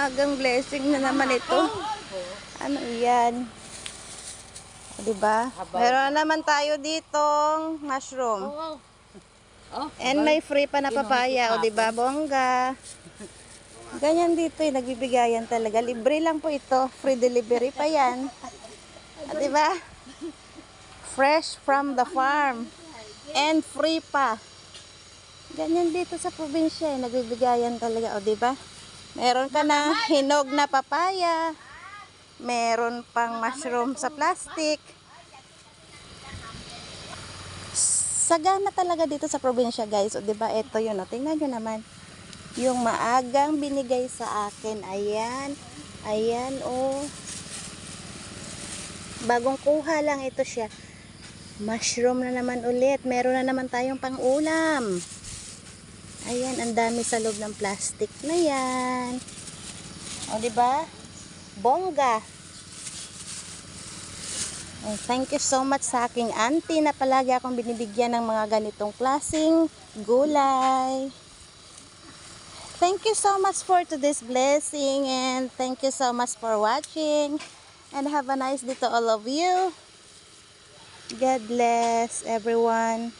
maagang blessing na naman ito. Ano yan? Diba? Meron naman tayo ditong mushroom. And may free pa na papaya. O diba, bongga? Ganyan dito eh, nagbibigayan talaga. Libre lang po ito. Free delivery pa yan. O diba? Fresh from the farm. And free pa. Ganyan dito sa probinsya eh, nagbibigayan talaga. O diba? Meron ka na hinog na papaya. Meron pang mushroom sa plastic. Sagana talaga dito sa probinsya, guys. O, diba? Ito yun. O, tingnan nyo naman. Yung maagang binigay sa akin. Ayan. Ayan, o. Bagong kuha lang ito siya. Mushroom na naman ulit. Meron na naman tayong pang-ulam. Ayan, ang dami sa loob ng plastic na yan. O, diba? Bongga. And thank you so much sa aking auntie na palagi akong binibigyan ng mga ganitong klaseng gulay. Thank you so much for today's blessing and thank you so much for watching. And have a nice day to all of you. God bless everyone.